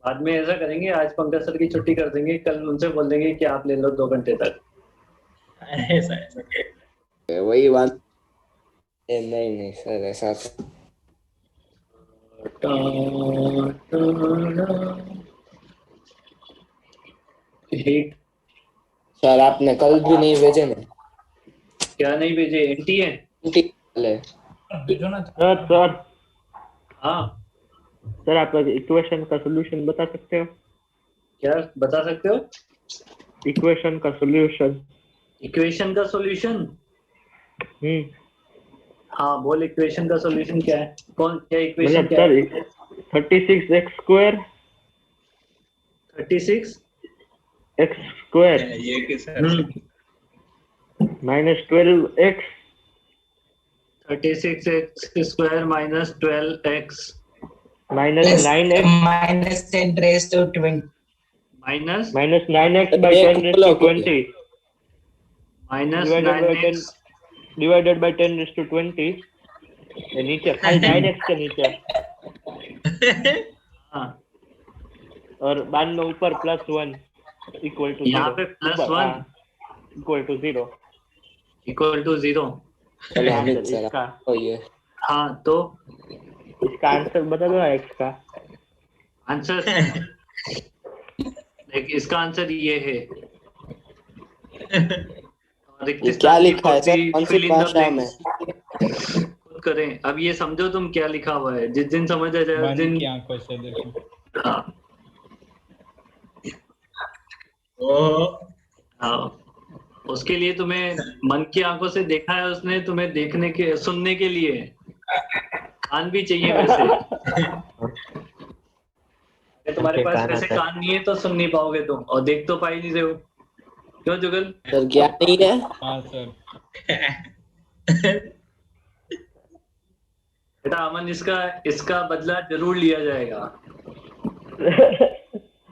बाद में ऐसा करेंगे, आज पंकज सर की छुट्टी कर देंगे, कल उनसे बोल देंगे कि आप ले लो 2 घंटे तक। ऐसा ऐसा वही बात। नहीं नहीं सर, ऐसा तो हीट। सर आपने कल भी नहीं भेजे ना। क्या नहीं भेजे? एंटी है। ठीक है। भेजो ना। सर सर हाँ, सर आप इक्वेशन का सोल्यूशन बता सकते हो? क्या बता सकते हो? इक्वेशन का सोल्यूशन। इक्वेशन का सॉल्यूशन? हम्म। हाँ बोल, इक्वेशन का सॉल्यूशन क्या है? कौन, क्या इक्वेशन मतलब क्या सर है? 36x²36। x² ये किस हम्म। -12x 36x² -12x -9x -10⁻²0 minus -9x/10⁻20 minus divided nine by 10 x divided by 10⁻20। ये नीचे खाली 9x के नीचे, हाँ, और बाद में ऊपर +1 = यहाँ 0। पे ऊपर +1 = 0। =0। चलो हाँ अमित सर, सर इसका आपको ये हाँ तो इसका आंसर बता दो ना x का। आंसर देख, इसका आंसर ये है। रिक्त ये क्या स्थान की लिखा है पूर्ति, सर, कौन सी फिल इन द भाषा में? ब्लैंक्स खुद करें। अब ये समझो तुम क्या लिखा हुआ है, जिस दिन समझ आ जाए उस मन दिन। की आंखों से देखो। हाँ ओ हाँ, उसके लिए तुम्हें मन की आंखों से देखा है उसने, तुम्हें देखने के सुनने के लिए कान भी चाहिए वैसे। अगर तुम्हारे उनके पास कान वैसे आता है। कान नहीं है तो सुन नहीं पाओगे तुम, और देख तो पा ही नहीं रहे हो। क्यों जुगल? सर क्या नहीं है? हाँ सर। बेटा अमन, इसका इसका बदला जरूर लिया जाएगा।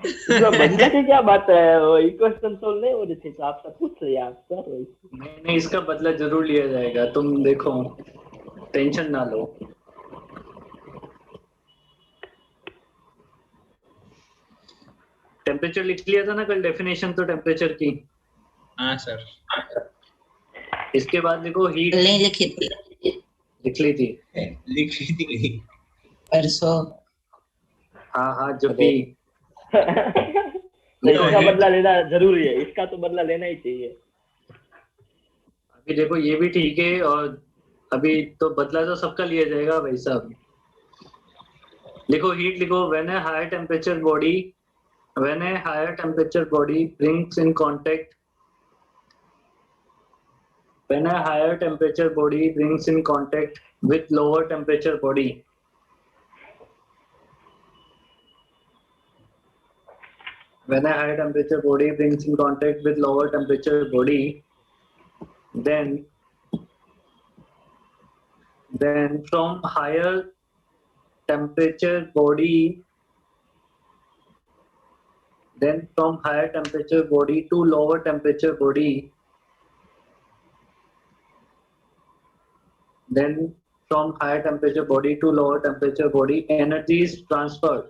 इसमें बदला की क्या बात है? वो इक्वेशन सोल्व नहीं हो रही थी तो आपसे पूछ लिया आप सर। नहीं नहीं, इसका बदला जरूर लिया जाएगा, तुम देखो, टेंशन ना लो। टेम्परेचर लिख लिया था ना कल, डेफिनेशन तो टेम्परेचर की। हाँ सर। इसके बाद देखो हीट। नहीं लिखी थी, लिख ली थी। लिखी थी परसों। हाँ हाँ, जब अरे भी। तो देखो इसका हीट। बदला लेना जरूरी है, इसका तो बदला लेना ही चाहिए। अभी देखो ये भी ठीक है, और अभी तो बदला तो सबका लिया जाएगा भाई साहब। लिखो हीट, लिखो when a higher temperature body, when a higher temperature body brings in contact when a higher temperature body brings in contact with lower temperature body, when a higher temperature body brings in contact with lower temperature body, then from higher temperature body then from higher temperature body to lower temperature body, then from higher temperature body to lower temperature body, energy is transferred.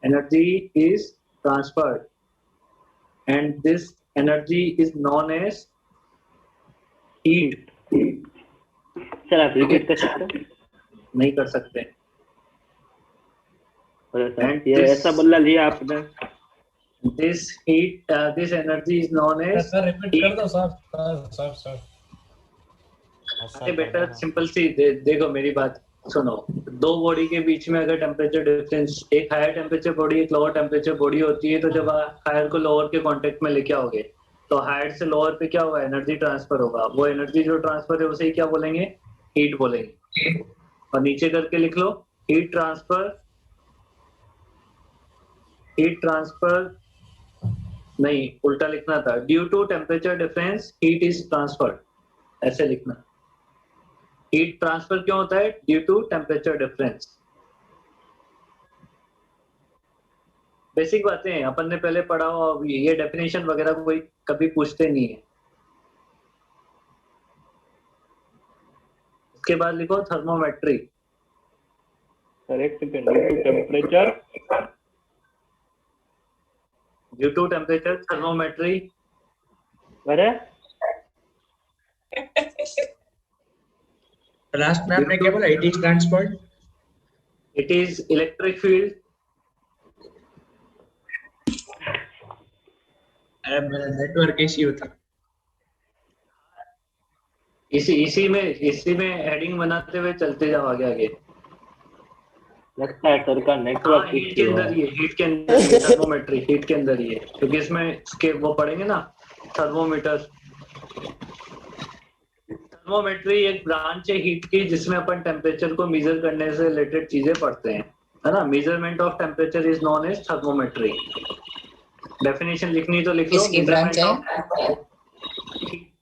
Energy is transferred, and this energy is known as heat. Sir आप ठीक है, repeat कर सकते हो? नहीं कर सकते। अरे सर And ये ऐसा बदला लिया आपने। this heat, this energy is known as sir repeat कर heat. दो सर सर सर सर। अरे बेटा सिंपल सी देखो मेरी बात सुनो। दो बॉडी के बीच में अगर टेम्परेचर डिफरेंस, एक हायर टेम्परेचर बॉडी एक लोअर टेम्परेचर बॉडी होती है, तो जब हायर को लोअर के कांटेक्ट में लेके आओगे तो हायर से लोअर पे क्या होगा? एनर्जी ट्रांसफर होगा। वो एनर्जी जो ट्रांसफर है उसे ही क्या बोलेंगे? हीट बोलेंगे। और नीचे करके लिख लो, हीट ट्रांसफर, हीट ट्रांसफर नहीं, उल्टा लिखना था, due to temperature difference heat is transferred, ऐसे लिखना। हीट ट्रांसफर क्यों होता है? Due to temperature difference. Basic बातें हैं, अपन ने पहले पढ़ा हो, अब ये डेफिनेशन वगैरह कोई कभी पूछते नहीं है। उसके बाद लिखो थर्मोमेट्री। सर एक second, temperature due to temperature thermometry अरे लास्ट में आपने क्या बोला? It is transport. It is electric field अरे मेरा नेटवर्क इश्यू था। इसी में हेडिंग बनाते हुए चलते जाओ आगे आगे। लगता है सर का हाँ नेटवर्क हीट के इश्यू अंदर है। ये हीट के अंदर ये थर्मोमेट्री हीट के अंदर ये, क्योंकि इसमें इसके वो पढ़ेंगे ना थर्मोमीटर। थर्मोमेट्री एक ब्रांच है हीट की जिसमें अपन टेम्परेचर को मेजर करने से रिलेटेड चीजें पढ़ते हैं, है ना। Measurement of temperature is known as thermometry. Definition लिखनी तो लिख लो। किसकी ब्रांच है?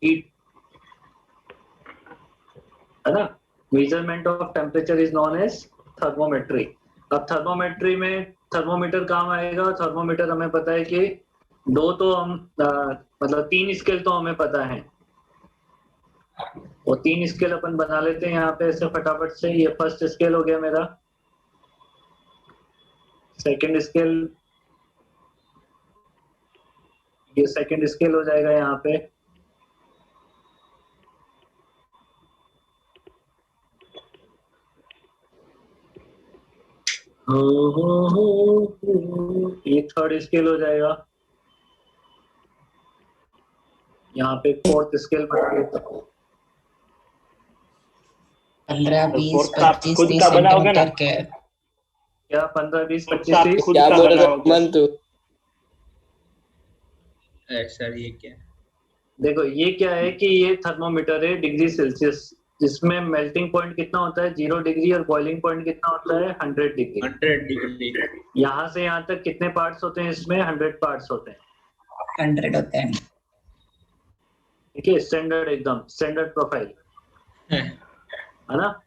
हीट, है ना। Measurement of temperature is known as thermometry. अब थर्मोमेट्री में थर्मोमीटर काम आएगा। थर्मोमीटर हमें पता है कि दो तो हम मतलब 3 स्केल तो हमें पता है, वो 3 स्केल अपन बना लेते हैं यहाँ पे ऐसे फटाफट से। ये फर्स्ट स्केल हो गया मेरा, सेकंड स्केल, ये सेकंड स्केल हो जाएगा यहाँ पे। ये थर्ड स्केल हो जाएगा। यहाँ पे फोर्थ स्केल बना लेता हूँ। 15, 20, फोर्थ आप 25, खुद 30 का बनाओगे ना? सेंटीमीटर के। क्या 15, 20, फोर्थ 25, आप 30? खुद क्या का बोल रहे बनाओगे? मन तू? सर ये क्या? देखो ये क्या है कि ये थर्मोमीटर है डिग्री सेल्सियस, जिसमें मेल्टिंग पॉइंट कितना होता है 0 डिग्री और बॉइलिंग पॉइंट कितना होता है 100 डिग्री। 100 डिग्री। यहाँ से यहाँ तक कितने पार्ट्स होते हैं इसमें? 100 पार्ट्स होते हैं। 100 होते हैं। ठीक है, स्टैंडर्ड एकदम स्टैंडर्ड प्रोफाइल, है है ना।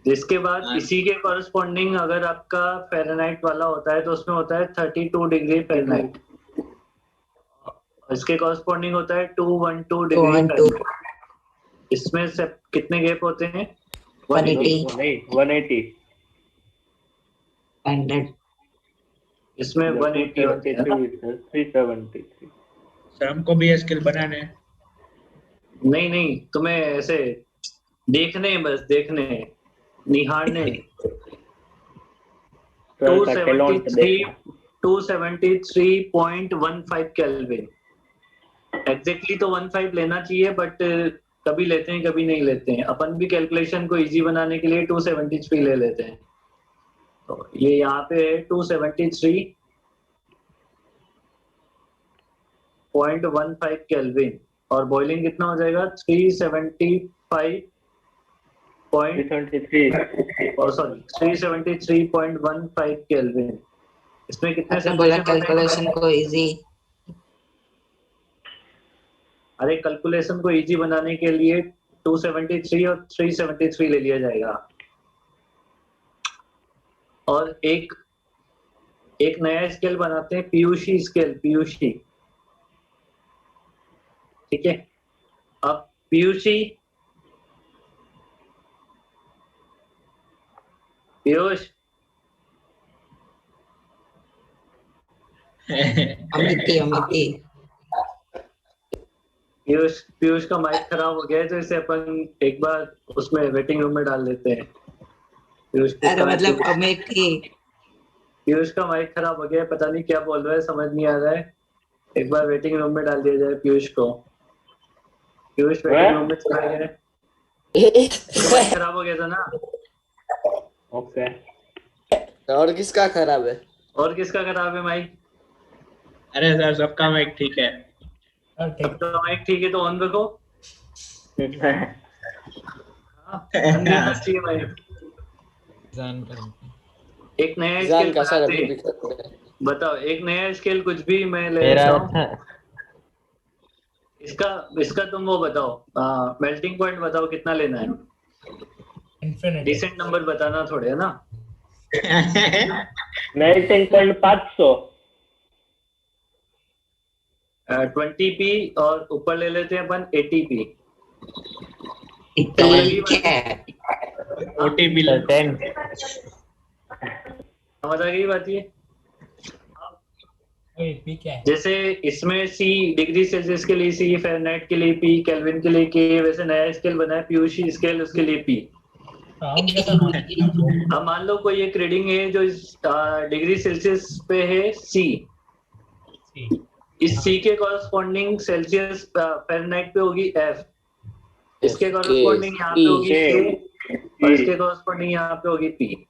जिसके बाद हाँ। इसी के कॉरस्पॉन्डिंग अगर आपका फ़ारेनहाइट वाला होता है तो उसमें होता है 32 डिग्री फ़ारेनहाइट। इसके कॉरस्पॉन्डिंग होता है 212 डिग्री 212। फ़ारेनहाइट। इसमें से कितने गैप होते हैं? 180। नहीं 180। 100। इसमें 180 होते हैं ना। 373। सर हमको भी स्किल बनाने हैं। नहीं नहीं, तुम्हें ऐसे देखने हैं, बस देखने हैं, निहारने नहीं। सर का टैलेंट देखना। 273.15 केल्विन। एग्जैक्टली तो 15 लेना चाहिए, बट कभी लेते हैं कभी नहीं लेते हैं। अपन भी कैलकुलेशन को इजी बनाने के लिए 273 ले लेते हैं। तो ये यहाँ पे है 273.15 केल्विन, और बॉइलिंग कितना हो जाएगा? 373.15 केल्विन। इसमें कितने आपने बोला सेपरेशन होते हैं? कैलकुलेशन को इजी। अरे कैलकुलेशन को इजी बनाने के लिए 273 और 373 ले लिया जाएगा। और एक नया स्केल बनाते हैं, पीयूसी स्केल, पीयूसी। ठीक है, अब पीयूसी, पीयूष, अमिती। पीयूष का माइक खराब हो गया है, तो इसे अपन एक बार उसमें वेटिंग रूम में डाल देते हैं। पीयूष अरे मतलब अमिती। पीयूष का माइक खराब हो गया है, पता नहीं क्या बोल रहा है, समझ नहीं आ रहा है। एक बार वेटिंग रूम में डाल दिया जाए पीयूष को। पीयूष वेटिंग रूम में चला गया है, माइक खराब हो गया था ना। ओके। और किसका खराब है? और किसका खराब है माइक? अरे सर सबका माइक ठीक है। सबका माइक ठीक है तो ऑन रखो। हाँ, बंद नहीं चाहिए माइक। एक नया जान का स्केल सर बनाते अभी हैं। भी बताओ एक नया स्केल, कुछ भी मैं ले लेता हूँ। इसका तुम वो बताओ, मेल्टिंग पॉइंट बताओ कितना लेना है। डिसेंट नंबर बताना थोड़े, है ना। Melting point 500। 20p और ऊपर ले लेते हैं अपन 80p। ठीक है। ओटीपी 10 समझ आ गई बात ये? पी क्या है? जैसे इसमें सी डिग्री सेल्सियस के लिए सी, फ़ारेनहाइट के लिए पी, केल्विन के लिए के, वैसे नया स्केल बना है पीयूसी स्केल, उसके लिए पी। तो हम कैसे मान अब मान लो कोई एक रीडिंग है जो इस डिग्री सेल्सियस पे है सी, इस सी के कॉरस्पॉन्डिंग सेल्सियस फ़ारेनहाइट पे होगी एफ, इसके कॉरस्पॉन्डिंग यहाँ पे होगी के, और इसके कॉरस्पॉन्डिंग यहाँ पे होगी पी।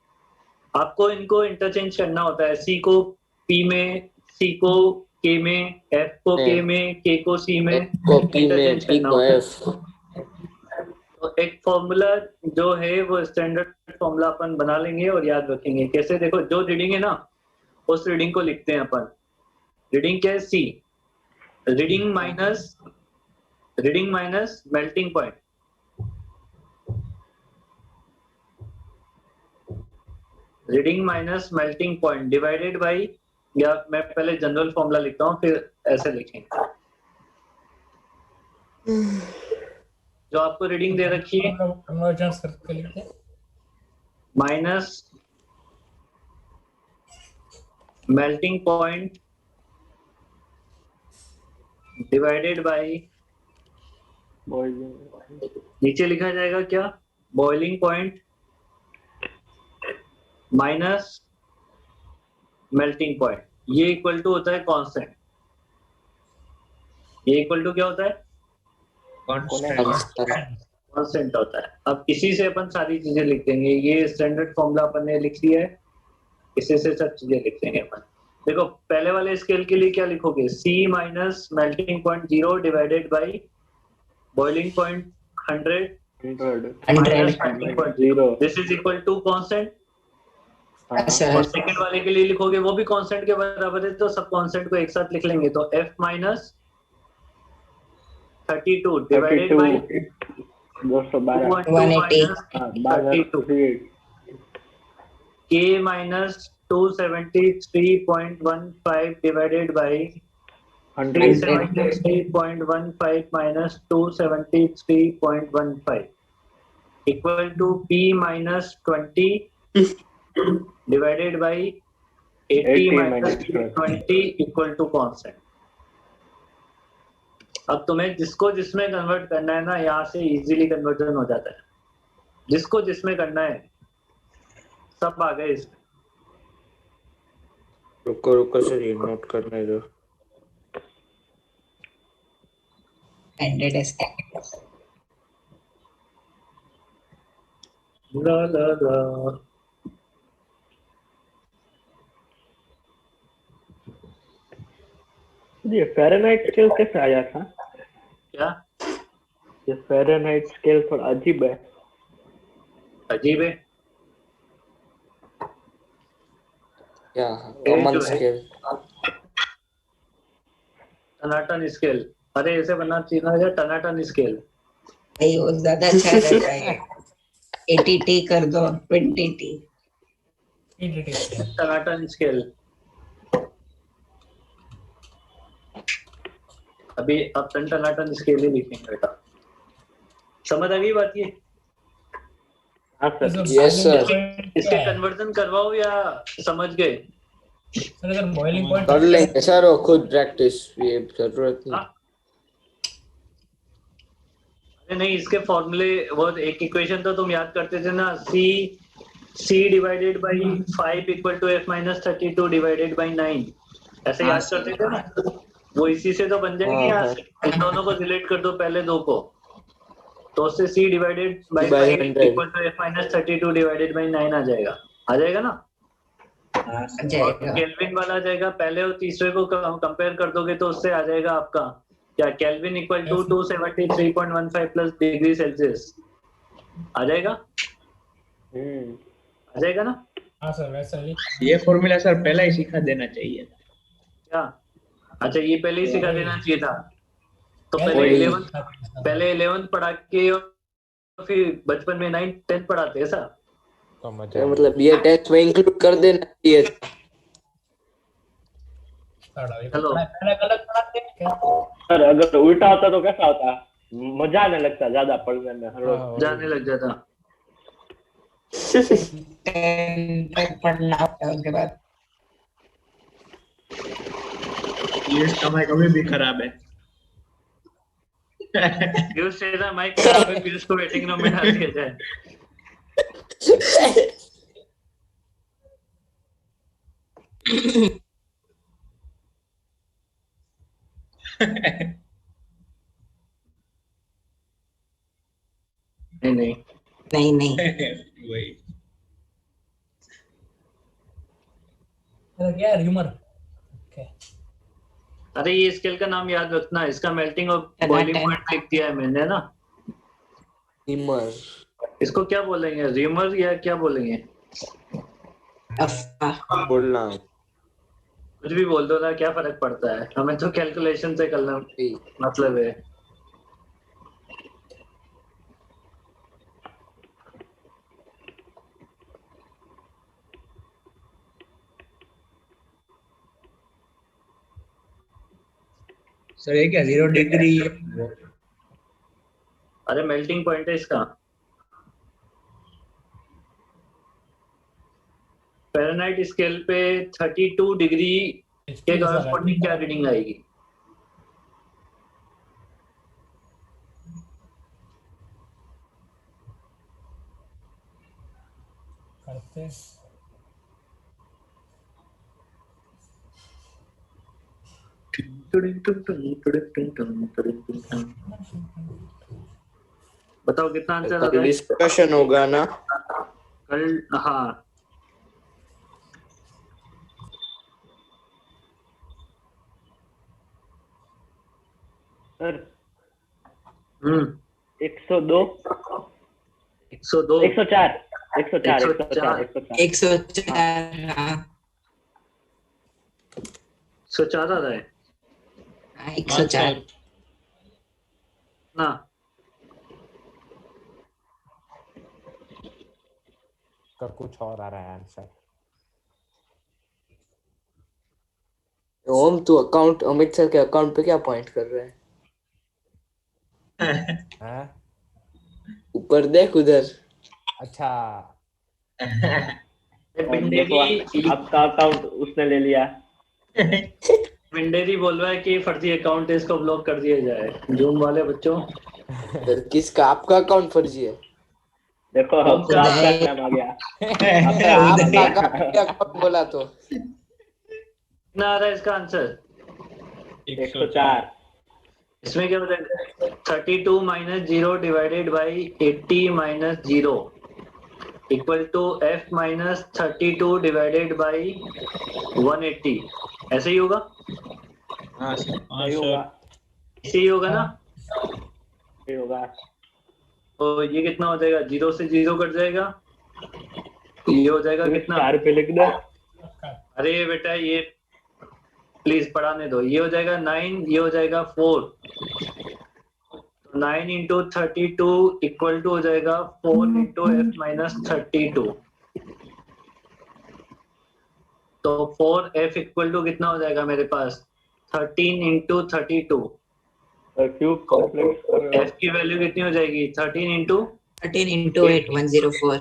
आपको इनको इंटरचेंज करना होता है, सी को पी में, सी को के में, एफ को के में, के को सी में इंटरचेंज करना होता है। तो एक फॉर्मूला जो है वो स्टैंडर्ड फॉर्मूला अपन बना लेंगे और याद रखेंगे कैसे। देखो जो रीडिंग है ना उस रीडिंग को लिखते हैं अपन। रीडिंग क्या है? See, reading minus melting point, reading minus melting point divided by, या मैं पहले जनरल फॉर्मूला लिखता हूँ फिर ऐसे लिखेंगे। जो आपको रीडिंग दे रखी है कन्वर्जेंस करके लिखते हैं? Minus melting point divided by, नीचे लिखा जाएगा क्या? Boiling point minus melting point, ये इक्वल टू होता है कांस्टेंट। ये इक्वल टू क्या होता है? कांस्टेंट होता है। अब इसी से अपन सारी चीजें लिख देंगे। ये स्टैंडर्ड फॉर्मूला अपन ने लिख लिया है, इसी से सब चीजें लिख देंगे अपन। देखो पहले वाले स्केल के लिए क्या लिखोगे? C minus melting point 0 divided by boiling point 100 minus melting point 0, this is equal to constant. और सेकंड वाले के लिए लिखोगे वो भी कांस्टेंट के बराबर है, तो सब कांस्टेंट को एक साथ लिख लेंगे। तो F minus 32 divided by 182 K minus 273.15 divided by 373.15 minus 273.15 equal to P minus 20 divided by 80 minus 20 equal to constant. अब तुम्हें जिसको जिसमें कन्वर्ट करना है ना, यहाँ से इजीली कन्वर्जन हो जाता है। जिसको जिसमें करना है सब आ गए इसमें। रुको सर, ये नोट करने दो। 100 is ला ला ला। ये फ़ारेनहाइट स्केल कैसे आया था? क्या ये फ़ारेनहाइट स्केल थोड़ा अजीब है। अजीब है? क्या कॉमन जो है स्केल? टनाटन स्केल। अरे ऐसे बनना चाहिए ना यार, टनाटन स्केल। भाई वो ज्यादा अच्छा रहता है। 80T कर दो, 20T। टनाटन स्केल। अभी अब टनाटन स्केल ही लिखेंगे बेटा। समझ आ गई बात ये? हाँ सर। यस सर, इसके कन्वर्जन करवाओ या समझ गए? सर अगर बॉइलिंग पॉइंट कर लेंगे सर, वो खुद प्रैक्टिस, ये जरूरत नहीं। अरे नहीं, इसके फॉर्मूले वो एक इक्वेशन तो तुम याद करते थे ना, C divided by 5 equal to F minus 32 divided by 9, ऐसे याद करते थे ना। वो इसी से तो बन जाएंगे। यहाँ से इन दोनों को रिलेट कर दो, पहले दो को, तो उससे C divided by 5 equal to F minus 32 divided by 9 आ जाएगा। आ जाएगा ना? केल्विन वाला आ जाएगा। पहले और तीसरे को कंपेयर कर दोगे तो उससे आ जाएगा आपका क्या? Kelvin equal to 273.15 plus degree Celsius आ जाएगा। आ जाएगा ना? हाँ सर वैसा ही। ये फॉर्मूला सर पहले ही सिखा देना चाहिए था। क्या? अच्छा ये पहले ही सिखा देना चाहिए था। तो पहले 11th पढ़ा के और फिर बचपन में 9th 10th पढ़ाते ऐसा? तो मतलब ये टेस्ट में इंक्लूड कर देना चाहिए। हेलो गलत पढ़ाते हैं क्या? सर अगर उल्टा होता तो कैसा होता? मजा आने लगता ज्यादा पढ़ने में, हर रोज जाने लग जाता। 10 तक पढ़ना होता है उसके बाद। पीयूष का माइक अभी भी खराब है। पीयूष तेरा माइक खराब है, पीयूष को वेटिंग रूम में डाल दिया जाए। नहीं नहीं नहीं नहीं वही। क्या है र्यूमर? ओके अरे ये स्केल का नाम याद रखना, इसका मेल्टिंग और टनाटन। बॉइलिंग पॉइंट लिख दिया है मैंने ना। हिमर इसको क्या बोलेंगे, रीमर या क्या बोलेंगे? अफवाह। बोलना कुछ भी बोल दो ना, क्या फर्क पड़ता है, हमें तो कैलकुलेशन से करना है। मतलब है। सर ये क्या 0 डिग्री? अरे मेल्टिंग पॉइंट है इसका। फ़ारेनहाइट स्केल पे 32 डिग्री के कॉरस्पॉन्डिंग क्या रीडिंग आएगी? करते हैं। बताओ कितना आंसर आता कल है डिस्कशन होगा ना। कल? हाँ सर 102 102 104 104 104 104 104। हाँ 104 आ रहा है 104। ना। का कुछ और आ रहा है आंसर। ओम तू अकाउंट अमित सर के अकाउंट पे क्या पॉइंट कर रहा है? हैं? ऊपर देख उधर। अच्छा देखो आपका अकाउंट उसने ले लिया। पिंडेरी बोल रहा है कि फर्जी अकाउंट है, इसको ब्लॉक कर दिया जाए। जूम वाले बच्चों, फिर किसका? आपका अकाउंट फर्जी है? देखो आपका नाम आ गया। आपका अकाउंट बोला तो कितना आ रहा है इसका आंसर? 104। इसमें क्या बताएगा? 32 minus 0 divided by 80 minus 0 equal to f minus 32 divided by 180। ऐसे ही होगा? हाँ सर। सही होगा, ऐसे ही होगा ना? सही होगा। तो ये कितना हो जाएगा? 0 से 0 कट जाएगा, ये हो जाएगा कितना? 4 पे लिख दे। अरे बेटा ये प्लीज पढ़ाने दो। ये हो जाएगा 9, ये हो जाएगा 4। 9 इंटू 32 इक्वल टू हो जाएगा 4 इंटू एफ माइनस 32। तो 4f इक्वल टू कितना हो जाएगा मेरे पास? 13 इंटू 32। क्यूब कॉम्प्लेक्स f की वैल्यू कितनी हो जाएगी? 13 इंटू 13 into 8 104।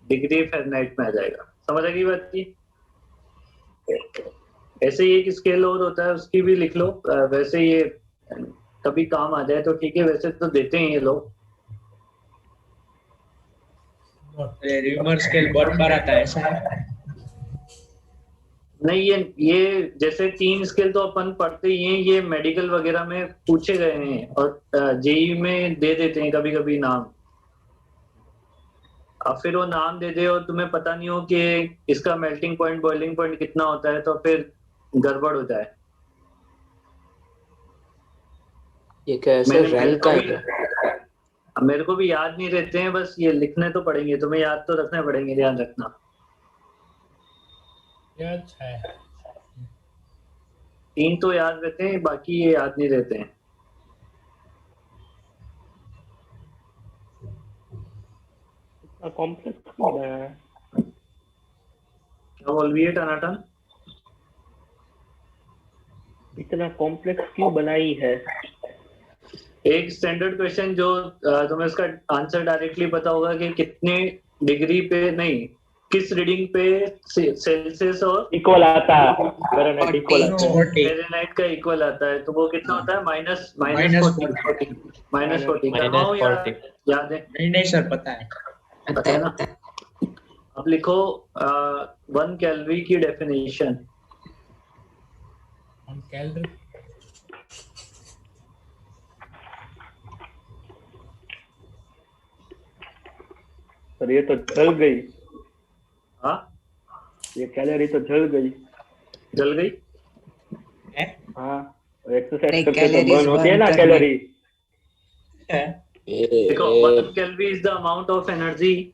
डिग्री फ़ारेनहाइट में आ जाएगा। समझ आ गई बात की? ऐसे ही एक स्केल और होता है, उसकी भी लिख लो। वैसे ये कभी काम आ जाए तो ठीक है, वैसे तो देते हैं ये लोग। अरे र्यूमर स्केल बहुत बार आता है, ऐसा है? नहीं, ये जैसे 3 स्केल तो अपन पढ़ते ही हैं, ये मेडिकल वगैरह में पूछे गए हैं और जेई में दे देते हैं कभी कभी नाम। अब फिर वो नाम दे दे और तुम्हें पता नहीं हो कि इसका मेल्टिंग पॉइंट बॉइलिंग पॉइंट कितना होता है, तो फिर गड़बड़ हो जाए। ये कैसे रैंक का है? मेरे को भी याद नहीं रहते हैं, बस ये लिखने तो पड़ेंगे, तुम्हें याद तो रखने पड़ेंगे, ध्यान रखना। ये अच्छा है। 3 तो याद रहते हैं, बाकी ये याद नहीं रहते हैं। कॉम्प्लेक्स क्या बोल रही है टनाटन? इतना कॉम्प्लेक्स क्यों बनाई है? एक स्टैंडर्ड क्वेश्चन जो तुम्हें इसका आंसर डायरेक्टली पता होगा कि कितने डिग्री पे नहीं, किस रीडिंग पे सेल्सियस और इक्वल आता है, फ़ारेनहाइट इक्वल आता है। 40 फ़ारेनहाइट का इक्वल आता है, तो वो कितना होता है? माइनस Minus 40 माइनस 40 Minus करवाऊं या 40 याद है? नहीं सर पता है। पता है ना? अब लिखो 1 कैलोरी की डेफिनेशन। हम कैलोरी सर ये तो जल गई, हाँ, ये कैलोरी तो जल गई। जल गई। हाँ, एक्सरसाइज नहीं, करके तो calories बर्न होती है ना burn करने। कैलोरी। देखो 1 calorie is the amount of energy,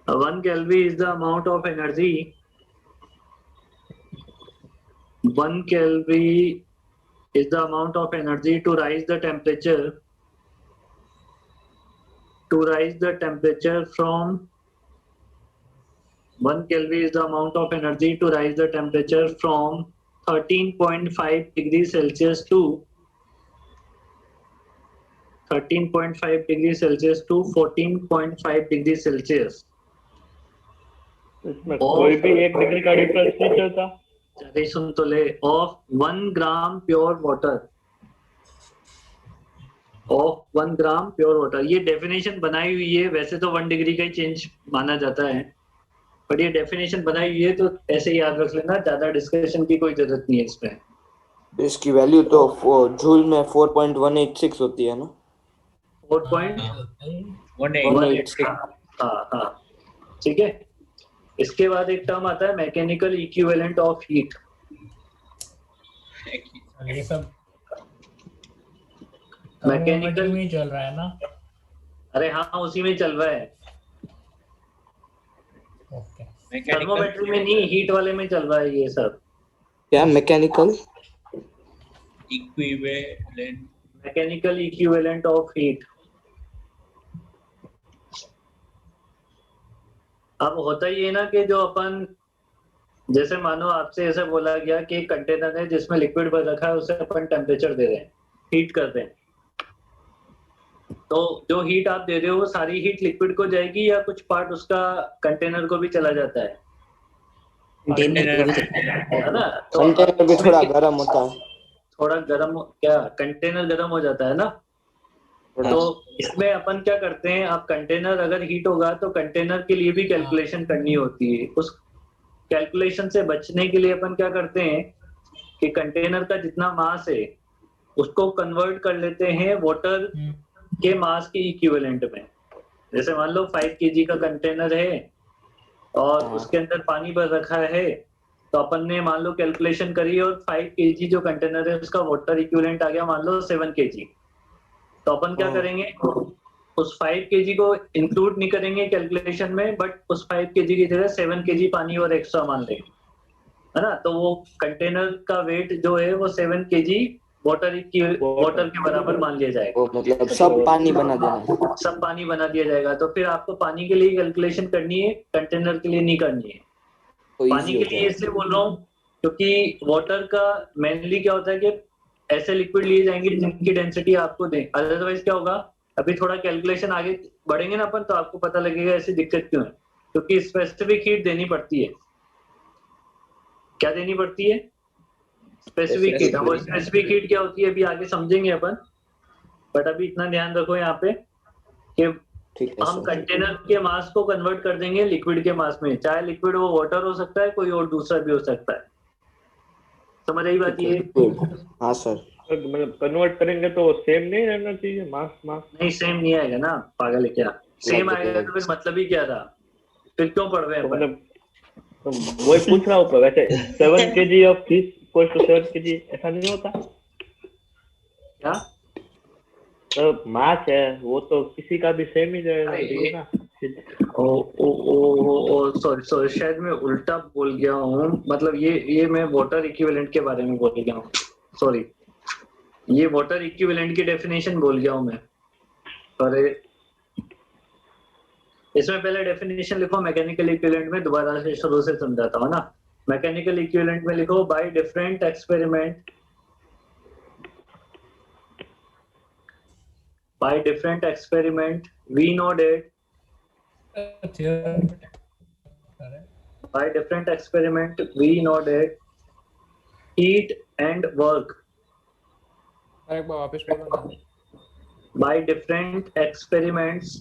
1 calorie is the amount of energy, 1 calorie is the amount of energy to rise the temperature from 1 calorie is the amount of energy to rise the temperature from 13.5 degrees Celsius to 13.5 degrees Celsius to 14.5 degrees Celsius. इसमें कोई भी 1 degree का difference नहीं चलता। चलिए सुन तो ले। Of 1 gram pure water, of 1 gram pure water, ये डेफिनेशन बनाई हुई है। वैसे तो 1 डिग्री का ही चेंज माना जाता है, पर ये डेफिनेशन बनाई हुई है तो ऐसे ही याद रख लेना, ज्यादा डिस्कशन की कोई जरूरत नहीं है इसमें। इसकी वैल्यू तो जूल में 4.186 होती है ना? 4.186। हाँ हाँ, ठीक है। इसके बाद एक टर्म आता है मैकेनिकल इक्विवेलेंट ऑफ हीट। ये सब मैकेनिकल में चल रहा है ना? अरे हाँ, उसी में चल रहा है। ओके, थर्मोमेट्री में नहीं, हीट वाले में चल रहा है ये सब। क्या mechanical equivalent, mechanical equivalent of heat. अब होता ही है ना कि जो अपन, जैसे मानो आपसे ऐसे बोला गया कि एक कंटेनर है जिसमें लिक्विड भर रखा है, उसे अपन टेम्परेचर दे रहे हैं, हीट कर रहे हैं, तो जो हीट आप दे रहे हो वो सारी हीट लिक्विड को जाएगी या कुछ पार्ट उसका कंटेनर को भी चला जाता है? है ना? तो कंटेनर भी थोड़ा गर्म होता है। थोड़ा गर्म, क्या कंटेनर गर्म हो जाता है ना? तो इसमें अपन क्या करते हैं, अब कंटेनर अगर हीट होगा तो कंटेनर के लिए भी कैलकुलेशन करनी होती है। उस कैलकुलेशन से बचने के लिए अपन क्या करते हैं कि कंटेनर का जितना मास है उसको कन्वर्ट कर लेते हैं वाटर के मास के इक्विवेलेंट में। जैसे मान लो 5 kg का कंटेनर है और उसके अंदर पानी भर रखा है, तो अपन ने मान लो कैलकुलेशन करी और 5 kg जो कंटेनर है उसका वाटर इक्विवेलेंट आ गया मान लो 7 kg। तो अपन क्या करेंगे, उस 5 kg को इंक्लूड नहीं करेंगे कैलकुलेशन में, बट उस 5 kg की जगह 7 kg पानी और एक्स्ट्रा मान लेंगे, है ना? तो वो कंटेनर का वेट जो है वो 7 kg वाटर के बराबर मान लिया जाएगा। मतलब सब पानी बना देना, सब पानी बना दिया जाएगा। तो फिर आपको पानी के लिए कैलकुलेशन करनी है, कंटेनर के लिए नहीं करनी है। तो पानी के लिए इसलिए बोल रहा हूँ क्योंकि वाटर का मेनली क्या होता है कि ऐसे लिक्विड लिए जाएंगे जिनकी डेंसिटी आपको दें। अदरवाइज क्या होगा, अभी थोड़ा कैलकुलेशन आगे बढ़ेंगे ना अपन, तो आपको पता लगेगा ऐसी दिक्कत क्यों है, क्योंकि स्पेसिफिक हीट देनी पड़ती है। क्या देनी पड़ती है? Specific heat. वो स्पेसिफिक हीट क्या होती है अभी आगे समझेंगे अपन, बट अभी इतना ध्यान रखो यहाँ पे कि हम कंटेनर के मास को कन्वर्ट कर देंगे लिक्विड के मास में। चाहे लिक्विड वो वाटर हो सकता है, कोई और दूसरा भी हो सकता है। समझ आई बात ये? हाँ सर। मतलब कन्वर्ट करेंगे तो सेम नहीं रहना चाहिए मास? नहीं, सेम नहीं आएगा ना, पागल है क्या? सेम आएगा तो फिर मतलब ही क्या था, फिर क्यों पढ़ रहे हैं? मतलब तो वही पूछ रहा हूँ, वैसे 7 kg of fish equal to 7 kg ऐसा नहीं होता क्या? तो मास है वो तो किसी का भी सेम ही रहेगा। सॉरी, शायद मैं उल्टा बोल गया हूँ। मतलब ये मैं वाटर इक्विवेलेंट के बारे में बोल गया हूँ, सॉरी। ये वाटर इक्विवेलेंट की डेफिनेशन बोल गया हूँ मैं। अरे इसमें पहले डेफिनेशन लिखो मैकेनिकल इक्विवेलेंट में, दोबारा से शुरू से समझाता हूँ ना। मैकेनिकल इक्विवेलेंट में लिखो by different experiment, by different experiment we know that by different experiment we know that heat and work अरे एक बार वापस बोलो ना. by different experiments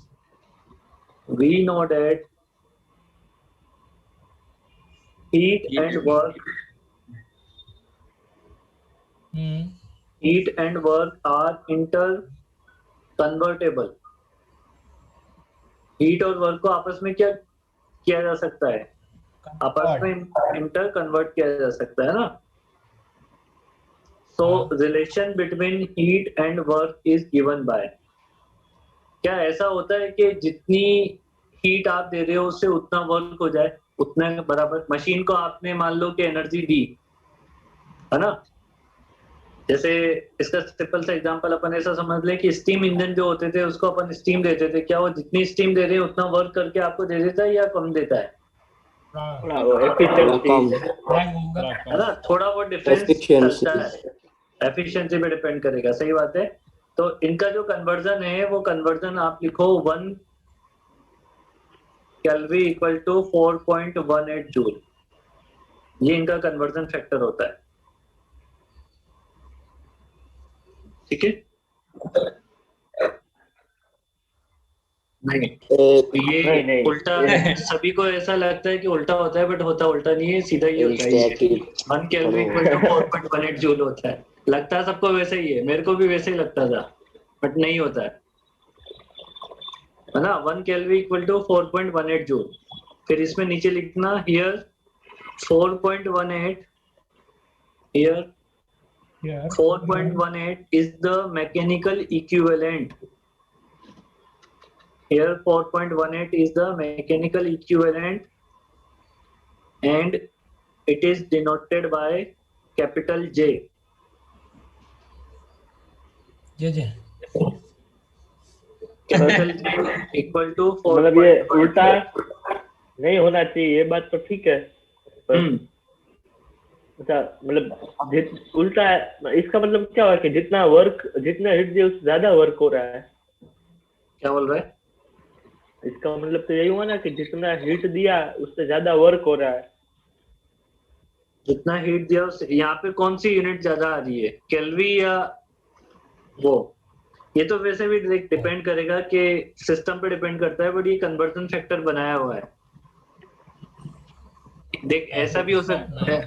we know that heat and work heat and work are convertible. Heat और work को आपस में क्या किया जा सकता है? आपस में इंटर कन्वर्ट किया जा सकता है ना. सो relation between heat and work is given by. क्या ऐसा होता है कि जितनी हीट आप दे रहे हो उससे उतना वर्क हो जाए, उतना बराबर? मशीन को आपने मान लो कि एनर्जी दी है ना. जैसे इसका सिंपल सा एग्जांपल अपन ऐसा समझ ले कि स्टीम इंजन जो होते थे उसको अपन स्टीम देते थे, क्या वो जितनी स्टीम दे रहे हैं उतना वर्क करके आपको दे देता है या कम देता है? है ना, थोड़ा वो डिफरेंस चलता है, एफिशिएंसी पे डिपेंड करेगा. सही बात है. तो इनका जो कन्वर्जन है वो कन्वर्जन आप लिखो 1 केल्विन इक्वल टू 4.18 जूल. ये इनका कन्वर्जन फैक्टर होता है. ठीक है. नहीं ये नहीं। उल्टा सभी को ऐसा लगता है कि उल्टा होता है, बट होता उल्टा नहीं है, सीधा ही होता है. 1 केल्विन इक्वल टू 4.18 जूल होता है. लगता है सबको वैसे ही है, मेरे को भी वैसे ही लगता था, बट नहीं होता है ना. 1 केल्विन इक्वल टू 4.18 जूल. फिर इसमें नीचे लिखना here 4.18 here 4.18 is the mechanical equivalent. Here 4.18 is the mechanical equivalent and it is denoted by capital J. J Capital J equal to 4. मतलब ये उल्टा नहीं होना चाहिए, ये बात तो ठीक है. अच्छा, मतलब उल्टा इसका मतलब क्या हुआ कि जितना हिट दिया उससे ज्यादा वर्क हो रहा है. क्या बोल रहा है? इसका मतलब तो यही हुआ ना कि जितना हिट दिया उससे ज्यादा वर्क हो रहा है. जितना हीट दिया उससे. यहाँ पे कौन सी यूनिट ज्यादा आ रही है, केल्विन या वो? ये तो वैसे भी डिपेंड करेगा कि सिस्टम पे डिपेंड करता है, बट ये कन्वर्जन फैक्टर बनाया हुआ है. देख ऐसा भी हो सकता है,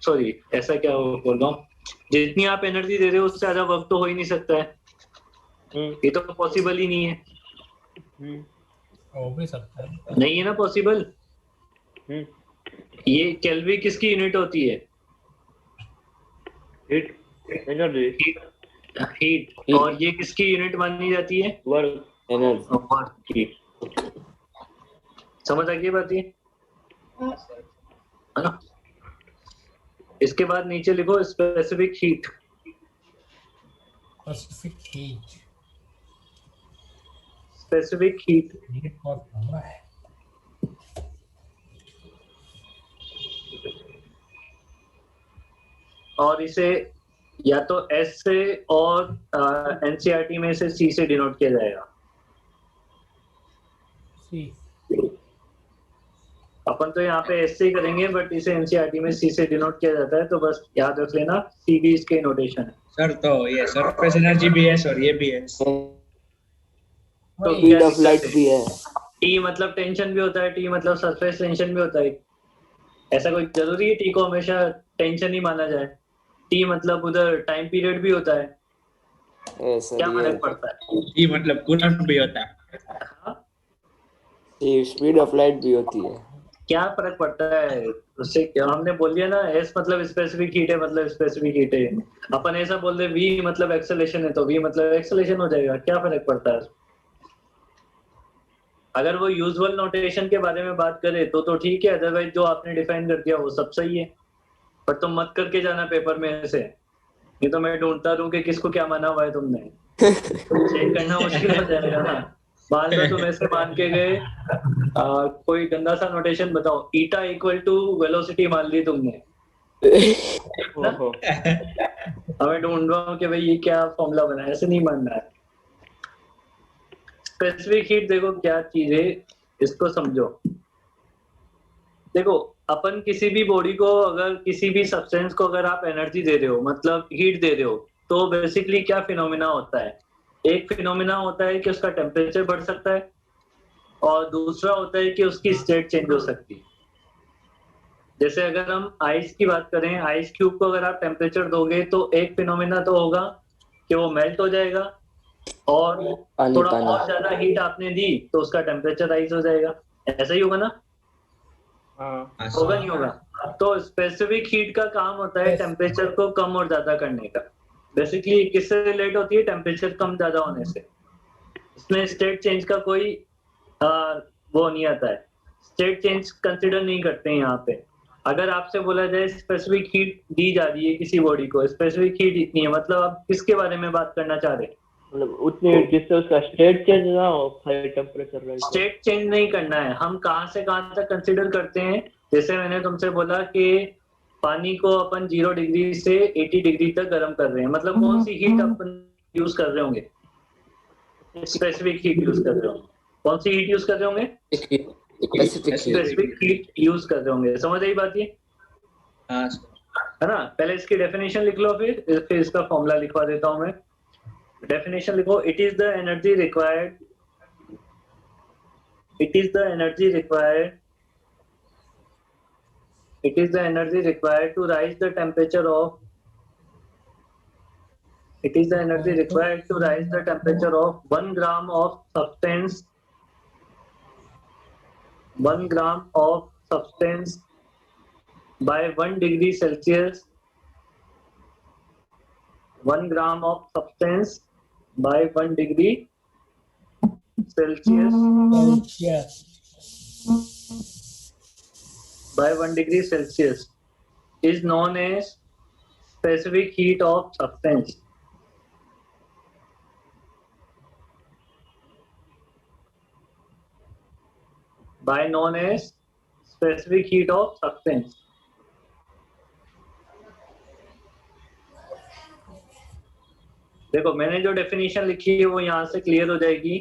सॉरी ऐसा क्या बोल रहा हूँ, जितनी आप एनर्जी दे रहे हो उससे ज्यादा वर्क तो हो ही नहीं सकता है. ये तो पॉसिबल ही नहीं है. हो भी सकता है. नहीं है ना पॉसिबल. ये केल्विन किसकी यूनिट होती है? Heat energy. हीट. और ये किसकी यूनिट मानी जाती है? Work energy. समझ आ गई बात ये है ना. इसके बाद नीचे लिखो स्पेसिफिक हीट. स्पेसिफिक हीट बहुत लंबा है. और इसे या तो एस से और एनसीईआरटी में से सी से डिनोट किया जाएगा. अपन तो यहाँ पे एस से ही करेंगे, बट इसे एनसीईआरटी में सी से डिनोट किया जाता है, तो बस याद रख लेना सी भी इसके नोटेशन है. सर तो ये सरफेस एनर्जी भी है और ये भी है. तो स्पीड ऑफ लाइट भी है. टी मतलब टेंशन भी होता है, टी मतलब सरफेस टेंशन भी होता है. ऐसा कोई जरूरी है टी को हमेशा टेंशन ही माना जाए? टी मतलब उधर टाइम पीरियड भी होता है. क्या फर्क पड़ता है? ये मतलब कूलेंट भी होता है. ये स्पीड ऑफ लाइट भी होती है. क्या फर्क पड़ता है उससे? हमने बोल दिया ना एस मतलब स्पेसिफिक हीट है, मतलब स्पेसिफिक हीट है. अपन ऐसा बोल दे वी मतलब एक्सेलेरेशन है, तो वी मतलब एक्सेलेरेशन हो जाएगा. क्या फर्क पड़ता है? अगर वो यूजुअल नोटेशन के बारे में बात करे तो ठीक है, अदरवाइज जो आपने डिफाइन कर दिया वो सब सही है. पर तुम मत करके जाना पेपर में ऐसे, नहीं तो मैं ढूंढता रहूं कि किसको क्या माना हुआ है तुमने. चेक करना मुश्किल हो जाएगा ना. मान लो तुम ऐसे मान के गए, कोई गंदा सा नोटेशन बताओ, ईटा इक्वल टू वेलोसिटी मान ली तुमने, ओहो, हमें ढूंढ रहा हूँ कि भाई ये क्या फॉर्मूला बना है, ऐसे नहीं मानना है। स्पेसिफिक हीट देखो क्या चीज है, इसको समझो। देखो अपन किसी भी बॉडी को, अगर किसी भी सब्सटेंस को अगर आप एनर्जी दे रहे हो, मतलब हीट दे रहे हो, तो बेसिकली क्या फिनोमिना होता है? एक फिनोमिना होता है कि उसका टेम्परेचर बढ़ सकता है, और दूसरा होता है कि उसकी स्टेट चेंज हो सकती है। जैसे अगर हम आइस की बात करें, आइस क्यूब को अगर आप टेम्परेचर दोगे तो एक फिनोमिना तो होगा कि वो मेल्ट हो जाएगा, और पानी थोड़ा पानी और ज्यादा हीट आपने दी तो उसका टेम्परेचर राइज हो जाएगा। ऐसा ही होगा ना? हाँ, होगा नहीं होगा? तो स्पेसिफिक हीट का काम होता है टेम्परेचर को कम और ज्यादा करने का। बेसिकली किससे रिलेट होती है? टेम्परेचर कम ज्यादा होने से। इसमें स्टेट चेंज का कोई वो नहीं आता है, स्टेट चेंज कंसिडर नहीं करते हैं यहाँ पे। अगर आपसे बोला जाए स्पेसिफिक हीट दी जा रही है किसी बॉडी को, स्पेसिफिक हीट इतनी है, मतलब आप किसके बारे में बात करना चाह रहे हैं? मतलब उतनी हीट जिससे उसका स्टेट चेंज ना हो, हाई टेम्परेचर राइज हो। स्टेट चेंज नहीं करना है, हम कहाँ से कहाँ तक कंसिडर करते हैं। जैसे मैंने तुमसे बोला कि पानी को अपन 0 डिग्री से 80 डिग्री तक गर्म कर रहे हैं, मतलब कौन सी हीट अपन यूज कर रहे होंगे? स्पेसिफिक हीट यूज कर रहे होंगे। कौन सी हीट यूज कर रहे होंगे? स्पेसिफिक हीट यूज कर रहे होंगे। समझ आई बात ये? हाँ है ना? पहले इसकी डेफिनेशन लिख लो, फिर इसका फॉर्मूला लिखवा देता हूं मैं। डेफिनेशन लिखो, it is the energy required, it is the energy required to rise the temperature of 1 gram of substance 1 gram of substance by 1 degree Celsius 1 gram of substance by 1 degree Celsius by 1 degree Celsius is known as specific heat of substance. By known as specific heat of substance. देखो मैंने जो definition लिखी है वो यहाँ से clear हो जाएगी।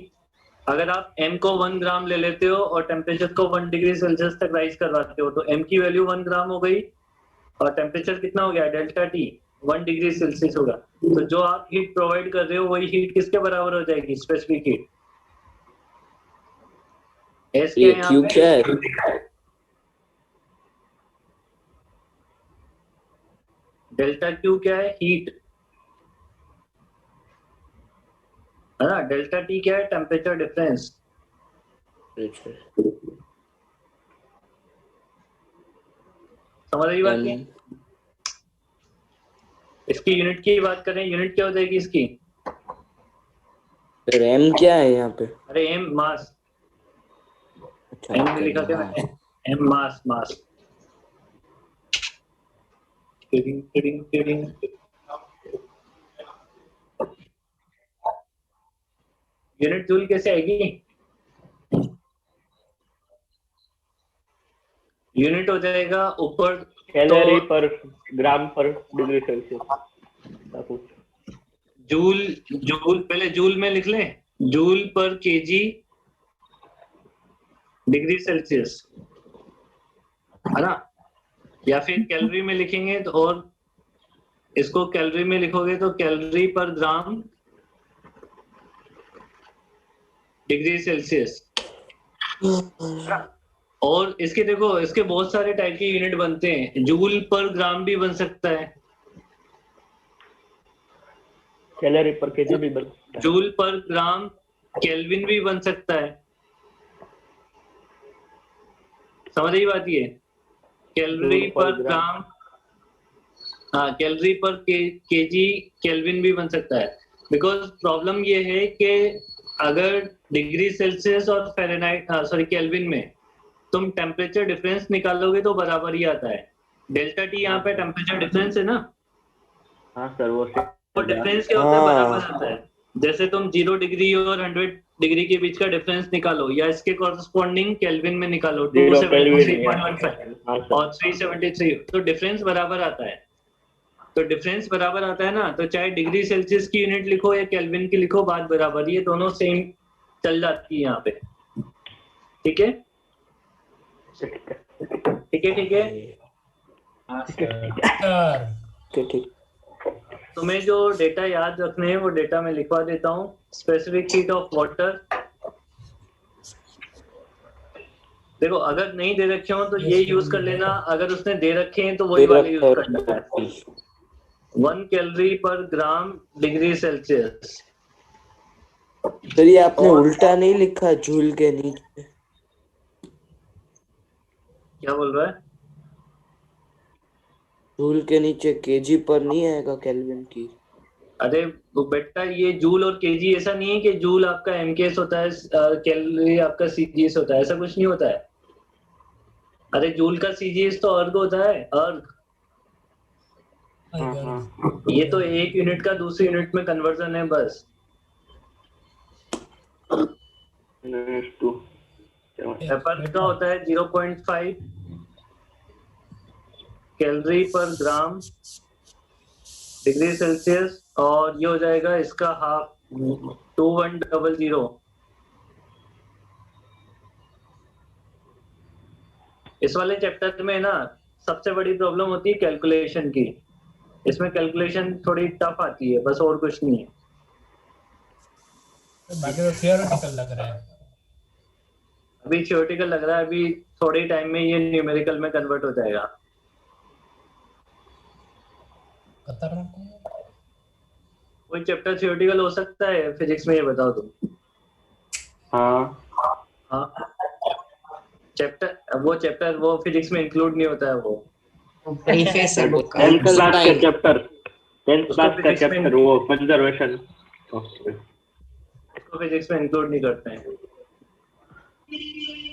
अगर आप m को 1 ग्राम ले लेते हो और टेम्परेचर को 1 डिग्री सेल्सियस तक राइज करवाते हो, तो m की वैल्यू 1 ग्राम हो गई, और टेम्परेचर कितना हो गया? डेल्टा T 1 डिग्री सेल्सियस होगा। तो जो आप हीट प्रोवाइड कर रहे हो वही हीट किसके बराबर हो जाएगी? Specific heat. S ये क्या Q क्या है? डेल्टा Q क्या है? हीट, है ना? डेल्टा T क्या है? Temperature difference. समझ रही बात है? इसकी यूनिट की बात करें, यूनिट क्या हो जाएगी इसकी? फिर M क्या है यहाँ पे? अरे m मास, अच्छा, m में लिखा क्या मैंने? m मास, मास। यूनिट जूल कैसे आएगी? यूनिट हो जाएगा ऊपर कैलोरी पर ग्राम पर डिग्री सेल्सियस। जूल, जूल पहले जूल में लिख लें, जूल पर केजी डिग्री सेल्सियस, है ना? या फिर कैलोरी में लिखेंगे तो, और इसको कैलोरी में लिखोगे तो कैलोरी पर ग्राम डिग्री सेल्सियस। और इसके देखो, इसके बहुत सारे टाइप के यूनिट बनते हैं। जूल पर ग्राम भी बन सकता है, कैलोरी पर केजी भी बन सकता है, जूल पर ग्राम केल्विन भी बन सकता है। समझ रही बात? ये कैलोरी पर ग्राम, हाँ, कैलोरी पर केजी केल्विन भी बन सकता है। बिकॉज प्रॉब्लम ये है कि अगर डिग्री सेल्सियस और फ़ारेनहाइट, सॉरी, केल्विन में तुम टेम्परेचर डिफरेंस निकालोगे तो बराबर ही आता है। डेल्टा टी यहाँ पे टेम्परेचर डिफरेंस है ना? हाँ सर, वो डिफरेंस क्या होता है? बराबर आता है। जैसे तुम 0 डिग्री और 100 डिग्री के बीच का डिफरेंस निकालो या इसके कॉरस्पॉन्डिंग केल्विन में निकालो। 0 केल्विन 273.15 हाँ सर। और 373, तो डिफरेंस बराबर आता है। तो डिफरेंस बराबर आता है ना, तो चाहे डिग्री सेल्सियस की यूनिट लिखो या केल्विन की लिखो, बात बराबर, ये दोनों सेम चल जाती है यहाँ पे। ठीक है ठीक है ठीक है। सर ठीक। तुम्हें जो डेटा याद रखने हैं वो डेटा मैं लिखवा देता हूँ। स्पेसिफिक हीट ऑफ वाटर, देखो अगर नहीं दे रखे हो तो ये यूज कर लेना, अगर उसने दे रखे हैं तो वही वाले यूज करना है। 1 कैलोरी पर ग्राम डिग्री सेल्सियस। सर ये आपने उल्टा नहीं लिखा जूल के नीचे? क्या बोल रहा है? जूल के नीचे केजी पर नहीं आएगा केल्विन की? अरे वो बेटा, ये जूल और केजी ऐसा नहीं है कि जूल आपका एमकेएस होता है, कैलोरी आपका सीजीएस होता है, ऐसा कुछ नहीं होता है। अरे जूल का सीजीएस तो अर्ग होता है, अर्ग। ये तो एक यूनिट का दूसरी यूनिट में कन्वर्जन है बस। एफर्ट का होता है 0.5 कैलोरी पर ग्राम डिग्री सेल्सियस, और ये हो जाएगा इसका हाफ 2100। इस वाले चैप्टर में ना सबसे बड़ी प्रॉब्लम होती है कैलकुलेशन की। इसमें कैलकुलेशन थोड़ी टफ आती है, बस और कुछ नहीं है। बाकी तो थियोरेटिकल लग रहा है। अभी थियोरेटिकल लग रहा है, अभी थोड़े टाइम में ये न्यूमेरिकल में कन्वर्ट हो जाएगा। खतरनाक है। कोई चैप्टर थियोरेटिकल हो सकता है फिजिक्स में, ये बताओ तुम। हाँ चैप्टर वो फिजिक्स में इंक्लूड नहीं होता है। वो प्रीफेस है बुक का। 10th क्लास का चैप्टर वो कंजर्वेशन, इसको फिजिक्स में इंक्लूड नहीं करते हैं।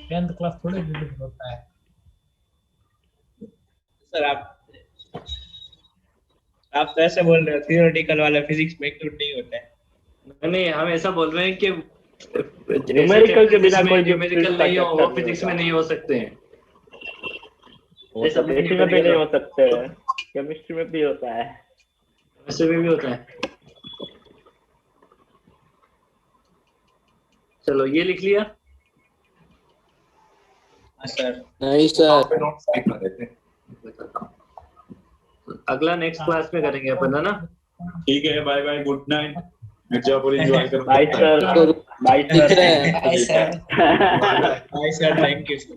10th क्लास थोड़ी डिफिकल्ट होता है। सर आप तो ऐसे बोल रहे हो थियोरेटिकल वाला फिजिक्स में इंक्लूड नहीं होता है। नहीं, हम ऐसा बोल रहे हैं कि न्यूमेरिकल के बिना कोई न्यूमेरिकल नहीं हो, वो फिजिक्स में नहीं हो सकते हैं। वो सब केमिस्ट्री में भी नहीं हो सकते हैं, केमिस्ट्री में भी होता है, वैसे भी होता है। चलो ये लिख लिया। सर नहीं सर, अगला नेक्स्ट क्लास में करेंगे अपन, है ना? ठीक है, bye bye, good night. Mirzapur enjoy करो। बाय सर, बाय दिख रहा सर, है। Bye, sir. Bye sir, thank you sir.